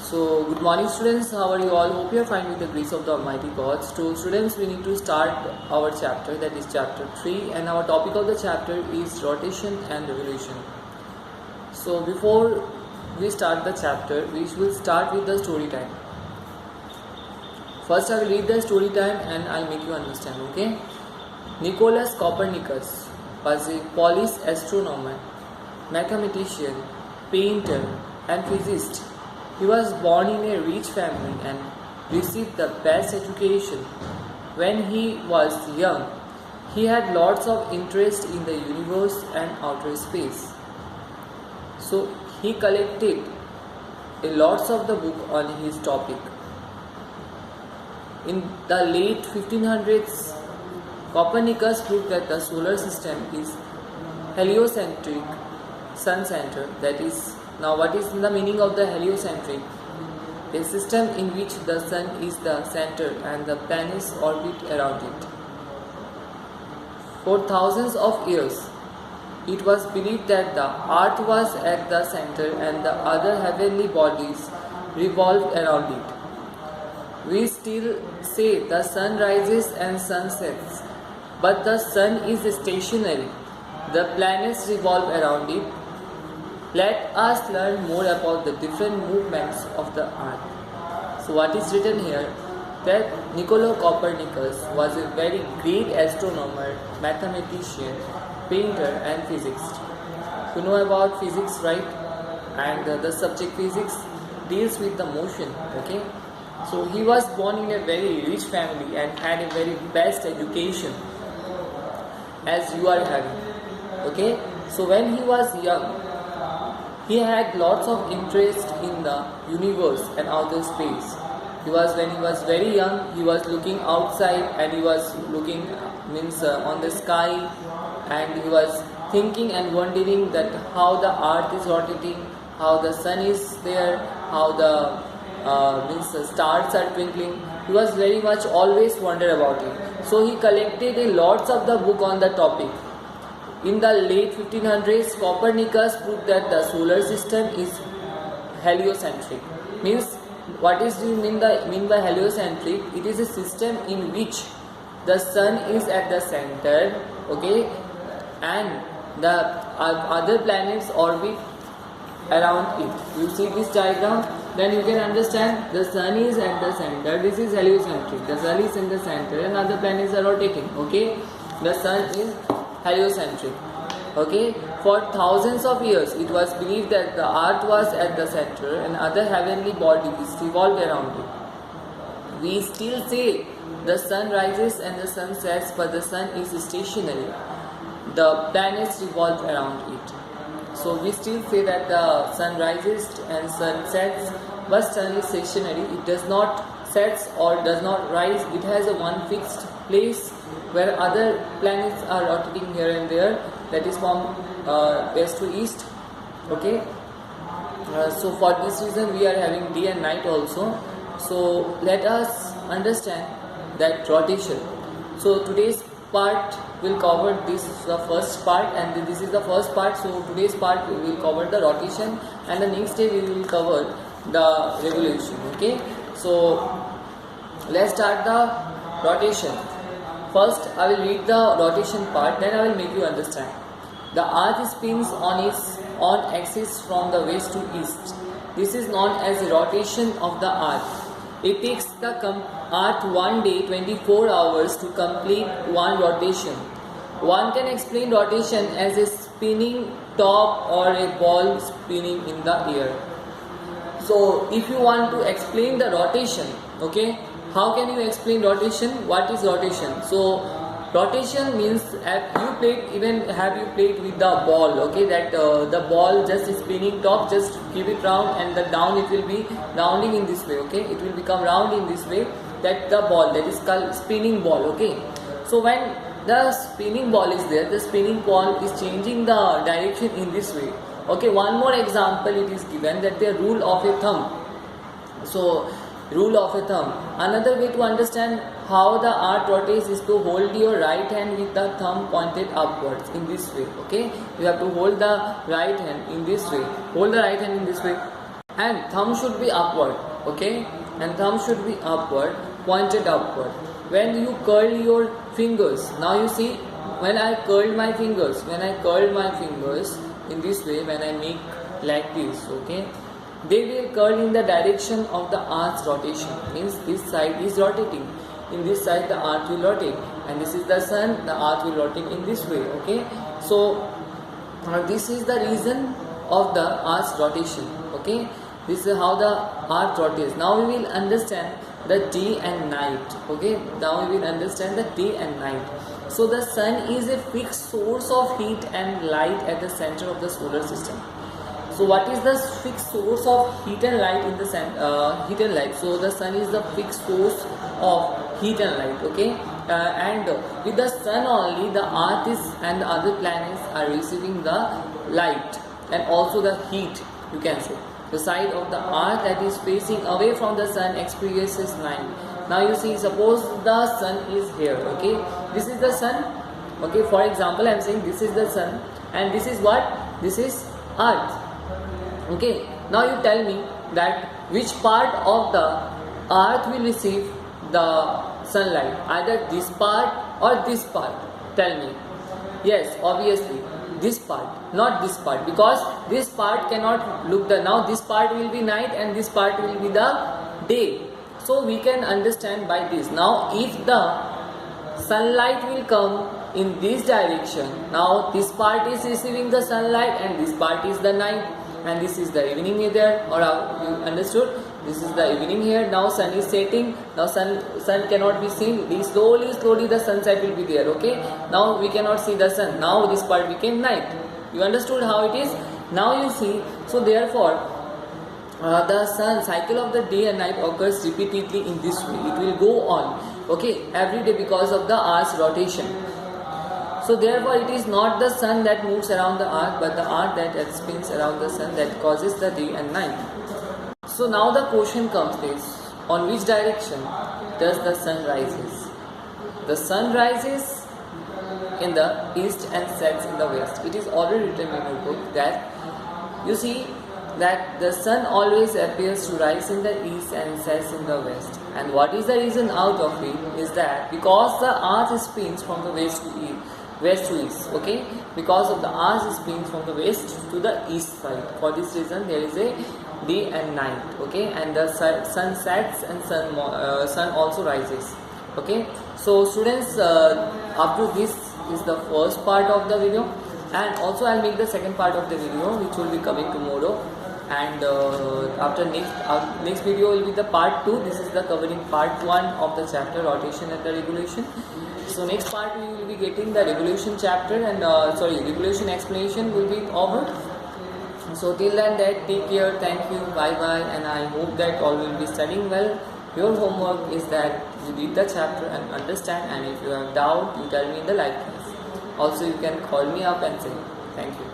So, good morning students, how are you all? Hope you are fine with the grace of the Almighty God. So, students, we need to start our chapter, that is chapter 3, and our topic of the chapter is rotation and revolution. So, before we start the chapter, we will start with the story time. First, I will read the story time and I'll make you understand, okay? Nicolaus Copernicus was a Polish astronomer, mathematician, painter, and physicist. He was born in a rich family and received the best education. When he was young, he had lots of interest in the universe and outer space. So he collected a lots of the book on his topic. In the late 1500s, Copernicus proved that the solar system is heliocentric, sun-centered. That is, now what is the meaning of the heliocentric? A system in which the sun is the center and the planets orbit around it. For thousands of years, it was believed that the earth was at the center and the other heavenly bodies revolved around it. We still say the sun rises and sun sets, but the sun is stationary. The planets revolve around it. Let us learn more about the different movements of the earth. So what is written here? That Nicolaus Copernicus was a very great astronomer, mathematician, painter and physicist. You know about physics, right? And the subject physics deals with the motion, okay? So he was born in a very rich family and had a very best education as you are having, okay? So when he was young, he had lots of interest in the universe and outer space. When he was very young, he was looking outside and he was looking on the sky, and he was thinking and wondering that how the earth is rotating, how the sun is there, how the stars are twinkling. He was very much always wonder about it. So he collected a lots of the book on the topic. In the late 1500s, Copernicus proved that the solar system is heliocentric. Means, what is mean by heliocentric? It is a system in which the sun is at the center, okay, and the other planets orbit around it. You see this diagram, then you can understand the sun is at the center. This is heliocentric. The sun is in the center and other planets are rotating, okay. The sun is heliocentric, okay. For thousands of years, it was believed that the earth was at the center and other heavenly bodies revolved around it. We still say the sun rises and the sun sets, but the sun is stationary. The planets revolve around it. So we still say that the sun rises and sun sets, but sun is stationary. It does not sets or does not rise. It has a one fixed place where other planets are rotating here and there. That is from west to east, okay. So for this reason we are having day and night also. So let us understand that rotation. So today's part will cover this, the first part, and this is the first part. So today's part we will cover the rotation, and the next day we will cover the revolution, okay. So let's start the rotation. First, I will read the rotation part, then I will make you understand. The earth spins on its own axis from the west to east. This is known as the rotation of the earth. It takes the earth 1 day, 24 hours to complete one rotation. One can explain rotation as a spinning top or a ball spinning in the air. So, if you want to explain the rotation, okay, how can you explain rotation? What is rotation? So, rotation means have you played with the ball, okay, that the ball just is spinning top, just keep it round, and the down it will be rounding in this way, okay, it will become round in this way, that the ball, that is called spinning ball, okay. So when the spinning ball is there, the spinning ball is changing the direction in this way, okay. One more example it is given, that the rule of a thumb. So rule of a thumb. Another way to understand how the earth rotates is to hold your right hand with the thumb pointed upwards in this way, okay. You have to hold the right hand in this way. Hold the right hand in this way. and thumb should be upward, okay, and thumb should be upward, pointed upward. When you curl your fingers, now you see, when I curl my fingers in this way, when I make like this, okay, they will curl in the direction of the earth's rotation, means this side is rotating, in this side the earth will rotate, and this is the sun, the earth will rotate in this way, okay. So this is the reason of the earth's rotation, okay. This is how the earth rotates. Now we will understand the day and night, okay. Now we will understand the day and night. So the sun is a fixed source of heat and light at the center of the solar system. So what is the fixed source of heat and light in the sun? Heat and light. So the sun is the fixed source of heat and light, okay. And with the sun only, the earth is and the other planets are receiving the light and also the heat, you can say. The side of the earth that is facing away from the sun experiences night. Now you see, suppose the sun is here, okay, this is the sun, okay. For example, I am saying this is the sun and this is what? This is earth, okay. Now you tell me that which part of the earth will receive the sunlight, either this part or this part? Tell me. Yes, obviously this part, not this part, because this part cannot look the, now this part will be night and this part will be the day. So we can understand by this. Now if the sunlight will come in this direction, now this part is receiving the sunlight and this part is the night, and this is the evening here, or you understood? This is the evening here. Now sun is setting. Now sun cannot be seen. Slowly the sunset will be there, okay. Now we cannot see the sun. Now this part became night. You understood how it is? Now you see. So therefore the sun cycle of the day and night occurs repeatedly in this way. It will go on, okay, every day because of the earth's rotation. So therefore it is not the sun that moves around the earth, but the earth that spins around the sun that causes the day and night. So now the question comes this, on which direction does the sun rises? The sun rises in the east and sets in the west. It is already written in your book that you see that the sun always appears to rise in the east and sets in the west. And what is the reason out of it is that because the earth spins from the west to east, okay, because of the earth spins from the west to the east side. For this reason there is a day and night, okay, and the sun sets and sun also rises, okay. So students, up to this is the first part of the video, and also I'll make the second part of the video which will be coming tomorrow, and after next video will be the part 2. This is the covering part 1 of the chapter rotation and the regulation. So next part we will be getting the regulation chapter and regulation explanation will be over. So till then, that take care, thank you, bye bye, and I hope that all will be studying well. Your homework is that you read the chapter and understand, and if you have doubt, you tell me in the live class. Also you can call me up and say thank you.